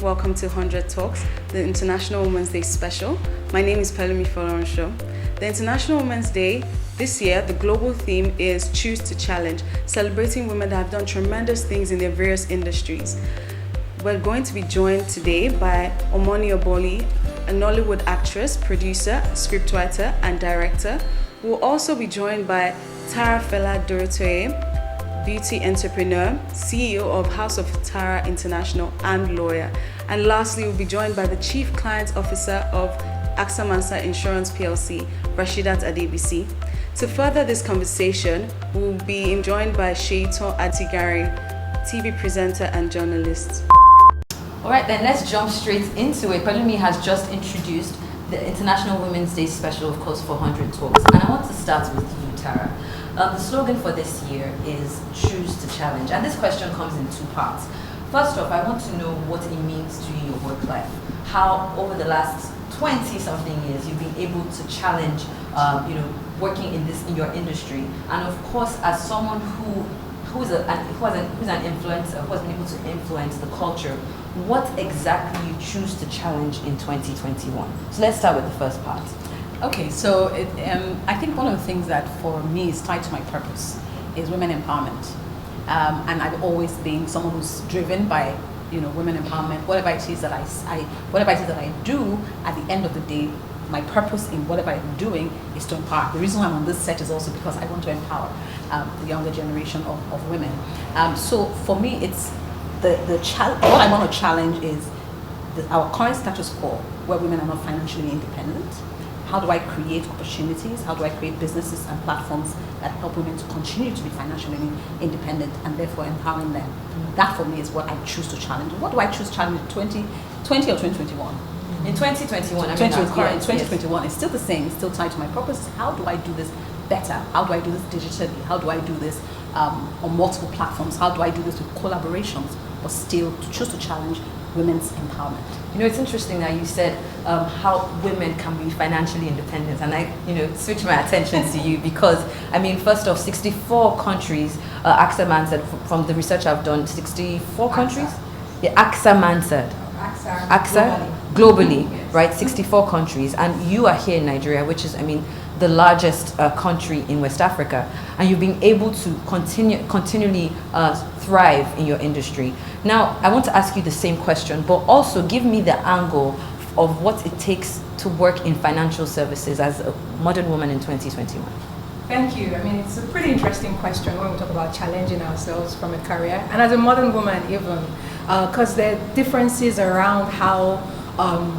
welcome to 100 Talks, the International Women's Day special. My name is Pelumi Folorensho. The International Women's Day this year, the global theme is Choose to Challenge, celebrating women that have done tremendous things in their various industries. We're going to be joined today by Omoni Oboli, a Nollywood actress, producer, scriptwriter, and director. We'll also be joined by Tara-fela Durotoye, beauty entrepreneur, CEO of House of Tara International, and lawyer. And lastly, we'll be joined by the Chief Client Officer of Mansard Insurance PLC, Rashidat Adebisi. To further this conversation, we'll be joined by Sheiton Adigari, TV presenter and journalist. All right, then let's jump straight into it. Pelumi has just introduced the International Women's Day special, of course, for 100 Talks. And I want to start with you, Tara. The slogan for this year is Choose to Challenge. And this question comes in two parts. First off, I want to know what it means to you, your work life. How, over the last 20-something years, you've been able to challenge, working in your industry. And of course, as someone who's an influencer, who has been able to influence the culture, what exactly you choose to challenge in 2021? So let's start with the first part. Okay, so I think one of the things that for me is tied to my purpose is women empowerment. And I've always been someone who's driven by women empowerment. Whatever it is that I do, at the end of the day, my purpose in whatever I'm doing is to empower. The reason why I'm on this set is also because I want to empower the younger generation of women. So for me, it's what I want to challenge is our current status quo, where women are not financially independent. How do I create opportunities? How do I create businesses and platforms that help women to continue to be financially independent and therefore empowering them? That for me is what I choose to challenge. What do I choose to challenge in 2020 or 2021? In 2021, 2021 is still the same. It's still tied to my purpose. How do I do this better? How do I do this digitally? How do I do this on multiple platforms? How do I do this with collaborations? But still to choose to challenge women's empowerment. It's interesting that you said how women can be financially independent, and I, switch my attention to you because, first off, 64 countries, AXA Mansard, from the research I've done, 64 countries? Yeah, AXA Mansard. AXA globally, yes. Right? 64 countries, and you are here in Nigeria, which is, the largest country in West Africa, and you've been able to continually thrive in your industry. Now, I want to ask you the same question, but also give me the angle of what it takes to work in financial services as a modern woman in 2021. Thank you. It's a pretty interesting question when we talk about challenging ourselves from a career, and as a modern woman even, because there are differences around how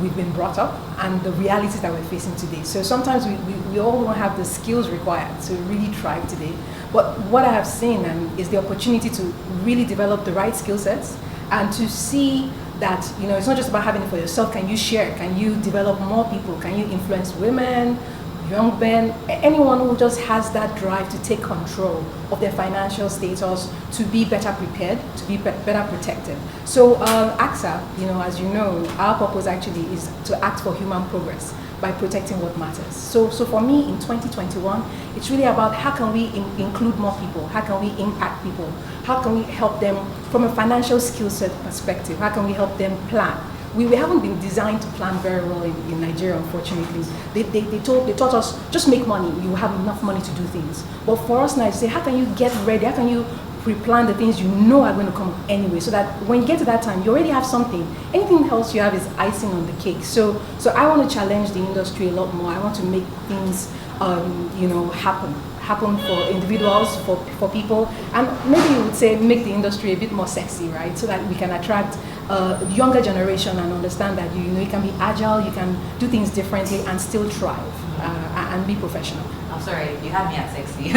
we've been brought up and the realities that we're facing today. So sometimes we all don't have the skills required to really thrive today. But what I have seen is the opportunity to really develop the right skill sets and to see that, it's not just about having it for yourself. Can you share? Can you develop more people? Can you influence women, young men, anyone who just has that drive to take control of their financial status, to be better prepared, to be better protected. So AXA, as you know, our purpose actually is to act for human progress by protecting what matters. So for me in 2021, it's really about how can we include more people, how can we impact people, how can we help them from a financial skill set perspective, how can we help them plan. We haven't been designed to plan very well in Nigeria, unfortunately. They taught us, just make money, you have enough money to do things. But for us now, say, how can you get ready? How can you pre-plan the things are going to come anyway, so that when you get to that time, you already have something. Anything else you have is icing on the cake. So I want to challenge the industry a lot more. I want to make things, happen for individuals, for people, and maybe you would say make the industry a bit more sexy, right? So that we can attract younger generation and understand that you can be agile, you can do things differently and still thrive and be professional. I'm sorry, you had me at sexy.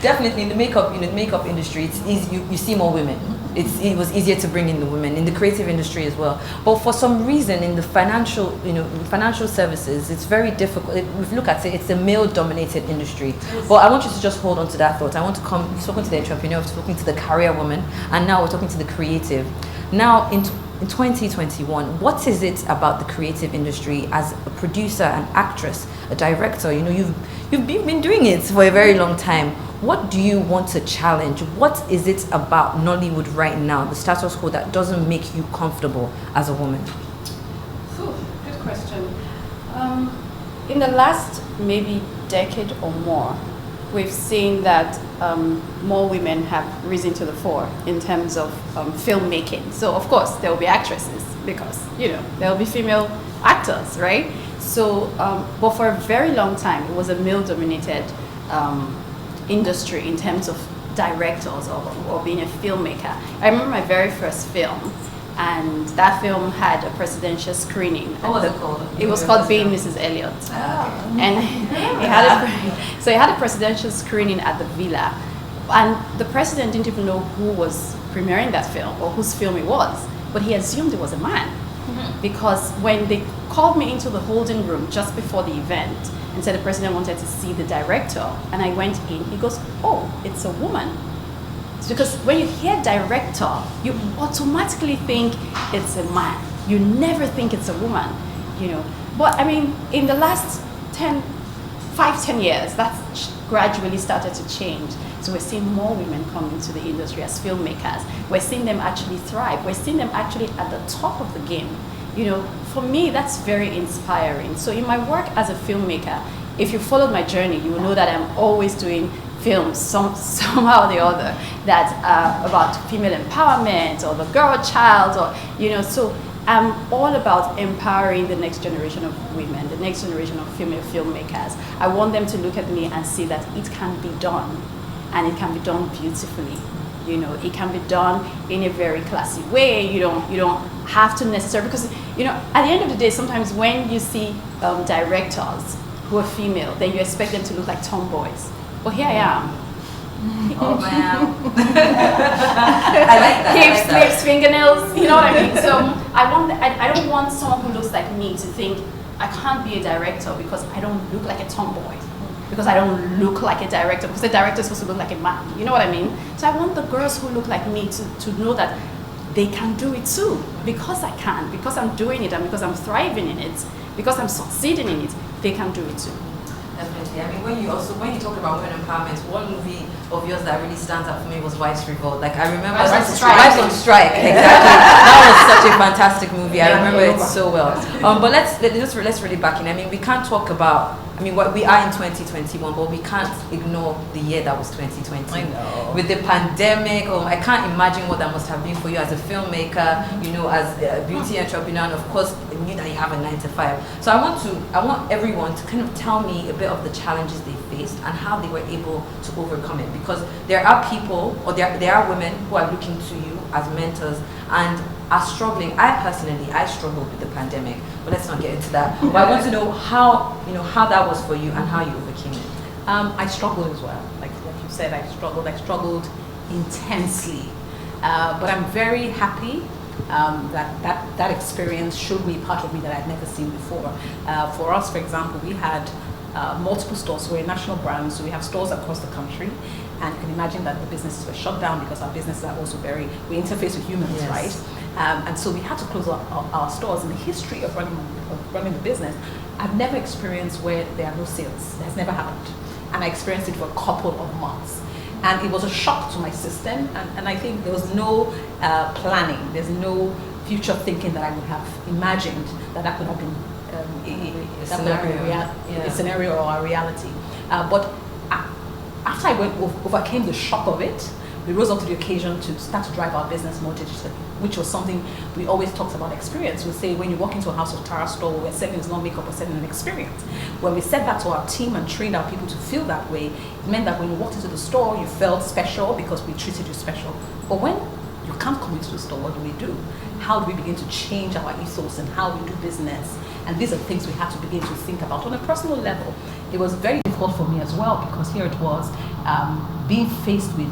Definitely in the makeup industry, it's easy, you see more women. It was easier to bring in the women in the creative industry as well. But for some reason, in the financial services, it's very difficult. If you look at it, it's a male-dominated industry. But I want you to just hold on to that thought. I want to come talking to the entrepreneur, talking to the career woman, and now we're talking to the creative. Now, in 2021, what is it about the creative industry as a producer, an actress, a director? You know, you've been doing it for a very long time. What do you want to challenge? What is it about Nollywood right now, the status quo, that doesn't make you comfortable as a woman? Good question. In the last maybe decade or more, we've seen that more women have risen to the fore in terms of filmmaking. So of course there will be actresses because there will be female actors, right? So, but for a very long time it was a male-dominated industry in terms of directors or being a filmmaker. I remember my very first film, and that film had a presidential screening. What was it called? It was called Being Mrs. Elliot. And it had a presidential screening at the Villa. And the president didn't even know who was premiering that film or whose film it was, but he assumed it was a man. Because when they called me into the holding room just before the event and said the president wanted to see the director, and I went in, he goes, "Oh, it's a woman." It's because when you hear director, you automatically think it's a man. You never think it's a woman, But I mean, in the last 5-10 years, that's gradually started to change. So we're seeing more women come into the industry as filmmakers. We're seeing them actually thrive. We're seeing them actually at the top of the game. For me, that's very inspiring. So in my work as a filmmaker, if you followed my journey, you will know that I'm always doing films somehow or the other that are about female empowerment or the girl child, or so I'm all about empowering the next generation of women, the next generation of female filmmakers. I want them to look at me and see that it can be done, and it can be done beautifully. It can be done in a very classy way. You don't have to necessarily, because at the end of the day, sometimes when you see directors who are female, then you expect them to look like tomboys. But here I am. Oh man. I like that. Hips, lips, fingernails, you know what I mean? So I don't want someone who looks like me to think I can't be a director because I don't look like a tomboy. Because I don't look like a director, because the director is supposed to look like a man. You know what I mean? So I want the girls who look like me to know that they can do it too. Because I can, because I'm doing it, and because I'm thriving in it, because I'm succeeding in it, they can do it too. Definitely. I mean, when you talk about women empowerment, one movie of yours that really stands out for me was Wife's Revolt. Like, I remember Wives on Strike. Exactly. That was such a fantastic movie. I remember it so well. But let's really back in. I mean, we can't talk about. I mean, we are in 2021, but we can't ignore the year that was 2020. I know. With the pandemic, I can't imagine what that must have been for you as a filmmaker, as a beauty entrepreneur, and of course, you that you have a 9-to-5. So I want everyone to kind of tell me a bit of the challenges they faced and how they were able to overcome it. Because there are people, or there are women who are looking to you as mentors and are struggling. I struggled with the pandemic, but let's not get into that. But I want to know how that was for you and how you overcame it. I struggled as well. Like you said, I struggled intensely. But I'm very happy that experience showed me part of me that I'd never seen before. For us, for example, we had multiple stores. So we're a national brand, so we have stores across the country. And you can imagine that the businesses were shut down because our businesses are also we interface with humans, yes. Right? And so we had to close our stores. In the history of running the business, I've never experienced where there are no sales. It has never happened. And I experienced it for a couple of months. And it was a shock to my system. And I think there was no planning. There's no future thinking that I would have imagined that could have been a scenario or a reality. But after I overcame the shock of it, we rose up to the occasion to start to drive our business more digitally, which was something we always talked about experience. We say when you walk into a House of Tara store, we're selling is not makeup, we're selling an experience. When we said that to our team and trained our people to feel that way, it meant that when you walked into the store, you felt special because we treated you special. But when you can't come into the store, what do? How do we begin to change our ethos and how we do business? And these are things we had to begin to think about on a personal level. It was very difficult for me as well because here it was being faced with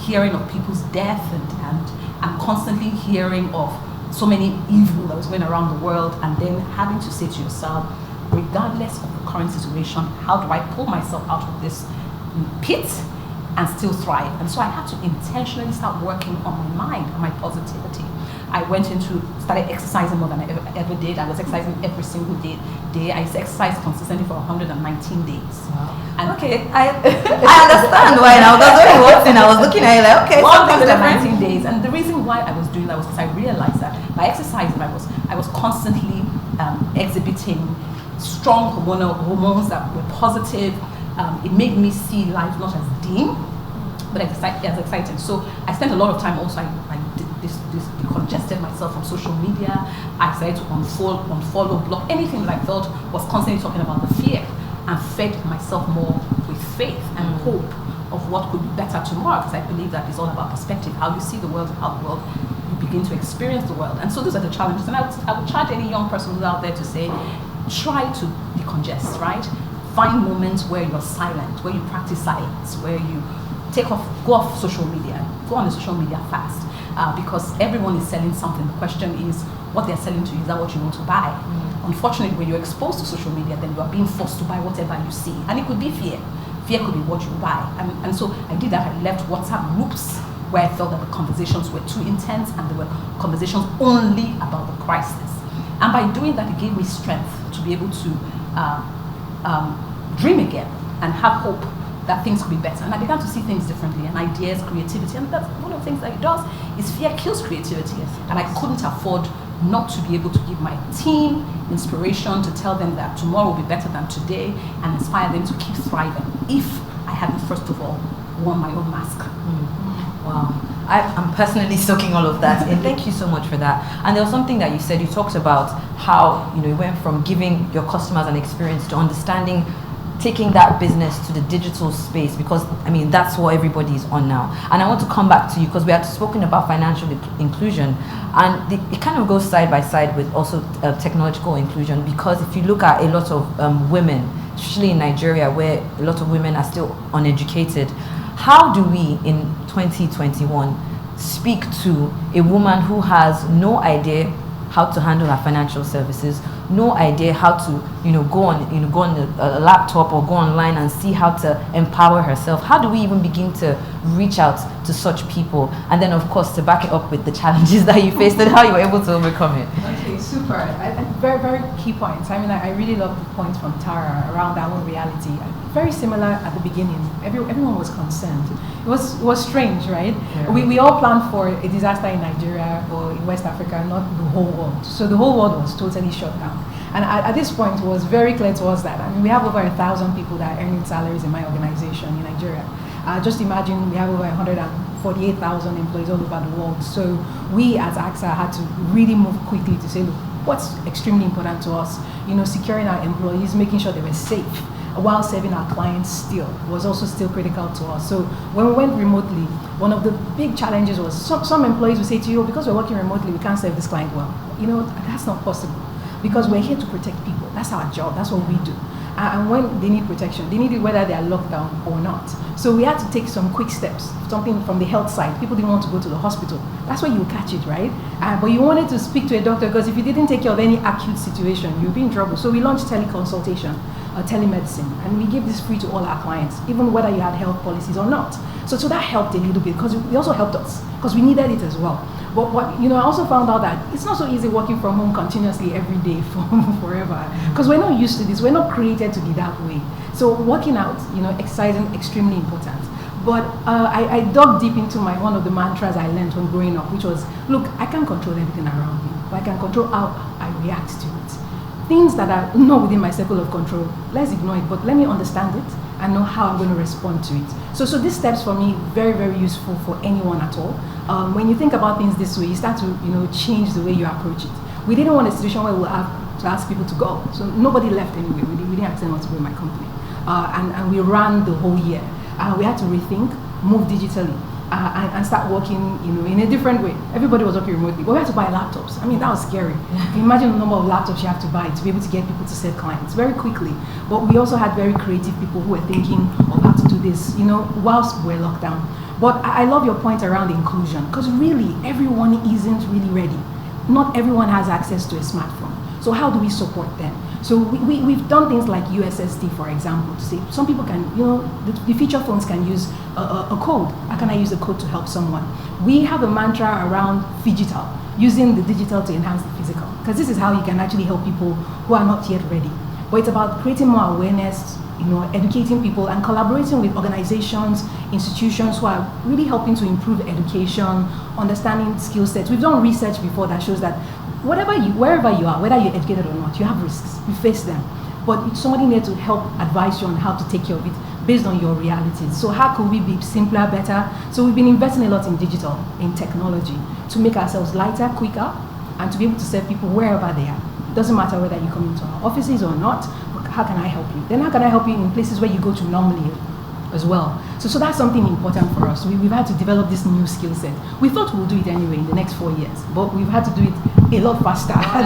hearing of people's death and constantly hearing of so many evil that was going around the world, and then having to say to yourself, regardless of the current situation, how do I pull myself out of this pit and still thrive. And so I had to intentionally start working on my mind, on my positivity. I started exercising more than I ever did. I was exercising every single day. I exercised consistently for 119 days. Wow. And okay, I understand why now. That's very one thing I was looking at. Like, okay, something's different. 119 days. And the reason why I was doing that was because I realized that by exercising, I was constantly exhibiting strong hormones that were positive. It made me see life not as dim, but as exciting. So I spent a lot of time also. I decongested myself from social media. I decided to unfollow, block anything that I felt was constantly talking about the fear, and fed myself more with faith and hope of what could be better tomorrow. Because I believe that it's all about perspective, how you see the world, and how the world you begin to experience the world. And so those are the challenges. And I would charge any young person who's out there to say, try to decongest, right? Find moments where you're silent, where you practice silence, where you go off social media, go on the social media fast. Because everyone is selling something. The question is, what they're selling to you, is that what you want to buy? Unfortunately, when you're exposed to social media, then you are being forced to buy whatever you see. And it could be fear. Fear could be what you buy. And so I did that. I left WhatsApp groups where I felt that the conversations were too intense, and there were conversations only about the crisis. And by doing that, it gave me strength to be able to dream again and have hope that things could be better. And I began to see things differently, and ideas, creativity. And that's one of the things that it does, is fear kills creativity. And I couldn't afford not to be able to give my team inspiration, to tell them that tomorrow will be better than today, and inspire them to keep thriving if I hadn't, first of all, worn my own mask. Wow. I'm personally soaking all of that, and thank you so much for that. And there was something that you said, you talked about how, you went from giving your customers an experience to understanding, taking that business to the digital space, because that's what everybody is on now. And I want to come back to you because we had spoken about financial inclusion, and it kind of goes side by side with also technological inclusion, because if you look at a lot of women, especially in Nigeria, where a lot of women are still uneducated, how do we in 2021 speak to a woman who has no idea how to handle her financial services, no idea how to go on a laptop or go online and see how to empower herself? How do we even begin to reach out to such people? And then, of course, to back it up with the challenges that you faced and how you were able to overcome it. Okay, super. Very, very key points. I really love the points from Tara around our own reality. Very similar at the beginning. Everyone was concerned. It was strange, right? Yeah. We all planned for a disaster in Nigeria or in West Africa, not the whole world. So the whole world was totally shut down. And at this point, it was very clear to us that we have over 1,000 people that are earning salaries in my organization in Nigeria. Just imagine we have over 148,000 employees all over the world. So we as AXA had to really move quickly to say, look, what's extremely important to us? Securing our employees, making sure they were safe, while serving our clients still was also still critical to us. So when we went remotely, one of the big challenges was some employees would say to you, because we're working remotely, we can't serve this client well. That's not possible, because we're here to protect people. That's our job. That's what we do. And when they need protection, they need it whether they are locked down or not. So we had to take some quick steps, something from the health side. People didn't want to go to the hospital. That's where you catch it, right? But you wanted to speak to a doctor, because if you didn't take care of any acute situation, you'd be in trouble. So we launched teleconsultation, telemedicine, and we give this free to all our clients, even whether you had health policies or not. So that helped a little bit, because it also helped us, because we needed it as well. But I also found out that it's not so easy working from home continuously every day for forever, because we're not used to this. We're not created to be that way. So working out, exercising, extremely important. But I dug deep into one of the mantras I learned when growing up, which was, look, I can't control everything around me, but I can control how I react to it. Things that are not within my circle of control, let's ignore it, but let me understand it and know how I'm going to respond to it. So these steps for me, very, very useful for anyone at all. When you think about things this way, you start to change the way you approach it. We didn't want a situation where we'll have to ask people to go. So nobody left anyway. We didn't ask anyone to go in my company. And we ran the whole year. We had to rethink, move digitally, and start working in a different way. Everybody was working remotely, but we had to buy laptops. That was scary. Can you imagine the number of laptops you have to buy to be able to get people to serve clients very quickly. But we also had very creative people who were thinking of how to do this, whilst we're locked down. But I love your point around inclusion, because really everyone isn't really ready. Not everyone has access to a smartphone. So how do we support them? So we've done things like USSD, for example, to say some people can, the feature phones can use a code. How can I use a code to help someone? We have a mantra around phygital, using the digital to enhance the physical, because this is how you can actually help people who are not yet ready. But it's about creating more awareness, educating people and collaborating with organizations, institutions who are really helping to improve education, understanding skill sets. We've done research before that shows that wherever you are, whether you're educated or not, you have risks, you face them. But somebody needs to help advise you on how to take care of it based on your realities. So how could we be simpler, better? So we've been investing a lot in digital, in technology, to make ourselves lighter, quicker, and to be able to serve people wherever they are. It doesn't matter whether you come into our offices or not. How can I help you? Then how can I help you in places where you go to normally as well? So that's something important for us. We've had to develop this new skill set. We thought we'll do it anyway in the next 4 years, but we've had to do it a lot faster. I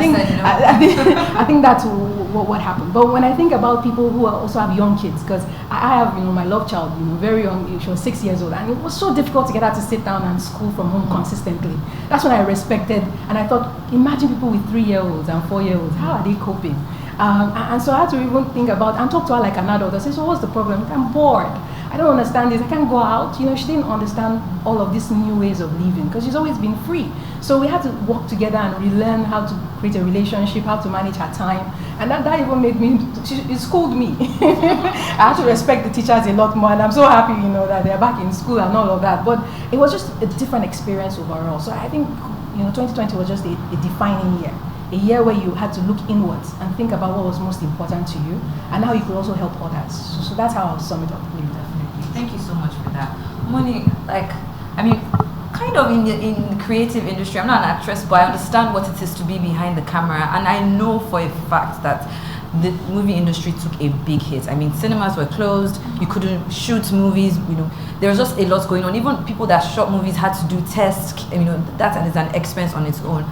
think that's what happened. But when I think about people who also have young kids, because I have my love child, very young. She was 6 years old, and it was so difficult to get her to sit down and school from home consistently. That's when I respected, and I thought, imagine people with 3-year-olds and 4-year-olds. How are they coping? And so I had to even think about and talk to her like an adult. I said, so what's the problem? I'm bored. I don't understand this. I can't go out. She didn't understand all of these new ways of living because she's always been free. So we had to work together and relearn how to create a relationship, how to manage her time. And that even made me, it schooled me. I had to respect the teachers a lot more. And I'm so happy, that they're back in school and all of that. But it was just a different experience overall. So I think, 2020 was just a defining year. A year where you had to look inwards and think about what was most important to you and how you could also help others. So that's how I'll sum it up. Definitely. Thank you so much for that. Omoni, kind of in the creative industry, I'm not an actress, but I understand what it is to be behind the camera, and I know for a fact that the movie industry took a big hit. I mean, cinemas were closed, you couldn't shoot movies, there was just a lot going on. Even people that shot movies had to do tests, that is an expense on its own.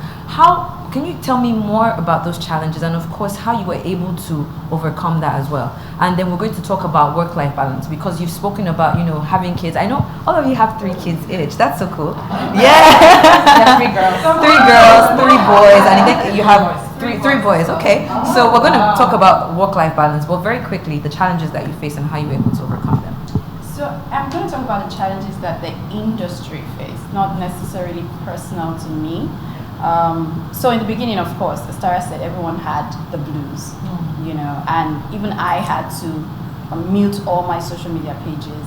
Can you tell me more about those challenges and of course how you were able to overcome that as well? And then we're going to talk about work-life balance because you've spoken about, having kids. I know all of you have 3 kids each. That's so cool. Yeah. 3 girls. 3 girls, 3 boys, and I think you have three boys. Okay. So we're going to talk about work-life balance, but very quickly, the challenges that you face and how you were able to overcome them. So I'm going to talk about the challenges that the industry faced, not necessarily personal to me. So in the beginning, of course, as Tara said, everyone had the blues, and even I had to mute all my social media pages.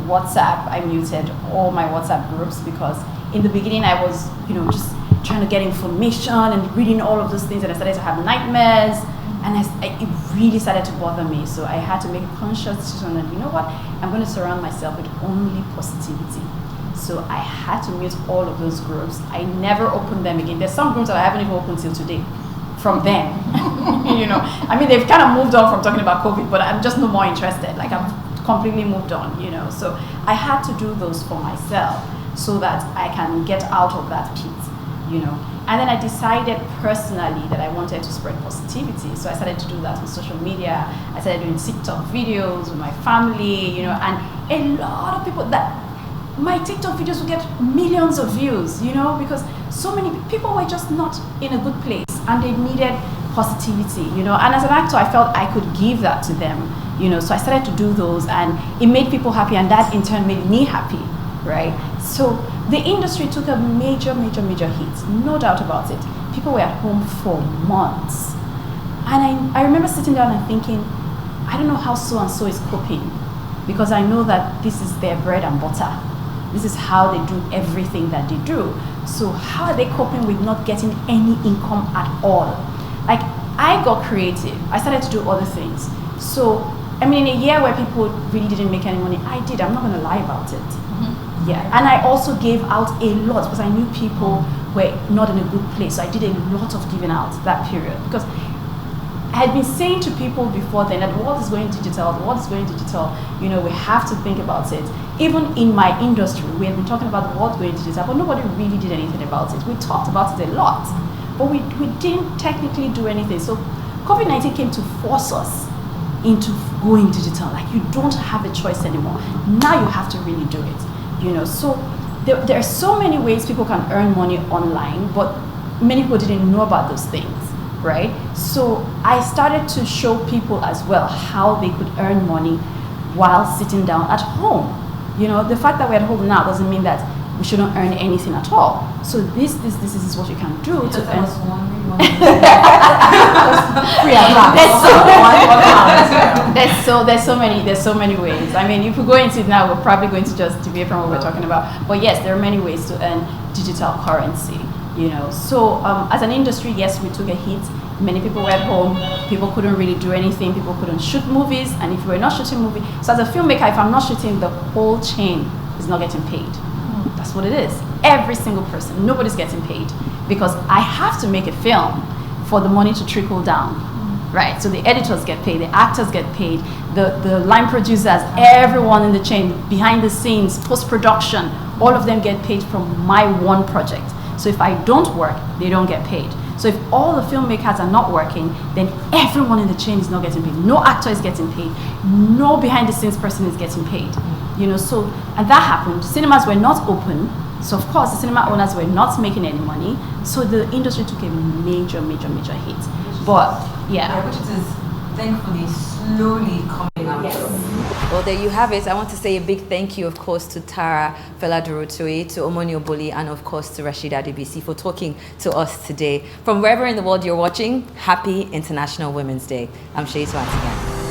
WhatsApp, I muted all my WhatsApp groups because in the beginning I was, just trying to get information and reading all of those things, and I started to have nightmares, and it really started to bother me. So I had to make a conscious decision that, I'm going to surround myself with only positivity. So I had to mute all of those groups. I never opened them again. There's some groups that I haven't even opened till today from them. They've kind of moved on from talking about COVID, but I'm just no more interested. Like I've completely moved on, So I had to do those for myself so that I can get out of that pit, And then I decided personally that I wanted to spread positivity. So I started to do that on social media. I started doing TikTok videos with my family, and a lot of people my TikTok videos would get millions of views, because so many people were just not in a good place and they needed positivity, And as an actor, I felt I could give that to them, So I started to do those and it made people happy and that in turn made me happy, right? So the industry took a major, major, major hit, no doubt about it. People were at home for months. And I remember sitting down and thinking, I don't know how so-and-so is coping because I know that this is their bread and butter. This is how they do everything that they do. So how are they coping with not getting any income at all? Like, I got creative. I started to do other things. So, in a year where people really didn't make any money, I did. I'm not going to lie about it. Mm-hmm. Yeah. And I also gave out a lot because I knew people were not in a good place. So I did a lot of giving out that period because I had been saying to people before then that the world is going digital, we have to think about it. Even in my industry, we had been talking about the world going digital, but nobody really did anything about it. We talked about it a lot, but we didn't technically do anything. So COVID-19 came to force us into going digital. Like, you don't have a choice anymore. Now you have to really do it, So there are so many ways people can earn money online, but many people didn't know about those things. Right? So I started to show people as well how they could earn money while sitting down at home. You know, the fact that we're at home now doesn't mean that we shouldn't earn anything at all. So this is what you can do to earn. There's so many ways. I mean, if we go into it now, we're probably going to just deviate from what we're talking about. But yes, there are many ways to earn digital currency. You know, so as an industry, yes, we took a hit. Many people were at home. People couldn't really do anything. People couldn't shoot movies. And if we're not shooting movies, so as a filmmaker, if I'm not shooting, the whole chain is not getting paid. That's what it is. Every single person, nobody's getting paid because I have to make a film for the money to trickle down, right? So the editors get paid, the actors get paid, the line producers, everyone in the chain, behind the scenes, post-production, all of them get paid from my one project. So if I don't work, they don't get paid. So if all the filmmakers are not working, then everyone in the chain is not getting paid. No actor is getting paid. No behind the scenes person is getting paid. You know, so, and that happened. Cinemas were not open. So of course the cinema owners were not making any money. So the industry took a major hit. But yeah. Which is thankfully slowly coming out. Yes. Well, there you have it. I want to say a big thank you, of course, to Tara-fela Durotoye, to Omoni Oboli, and of course to Rashidat Adebisi for talking to us today. From wherever in the world you're watching, happy International Women's Day. I'm Shais once again.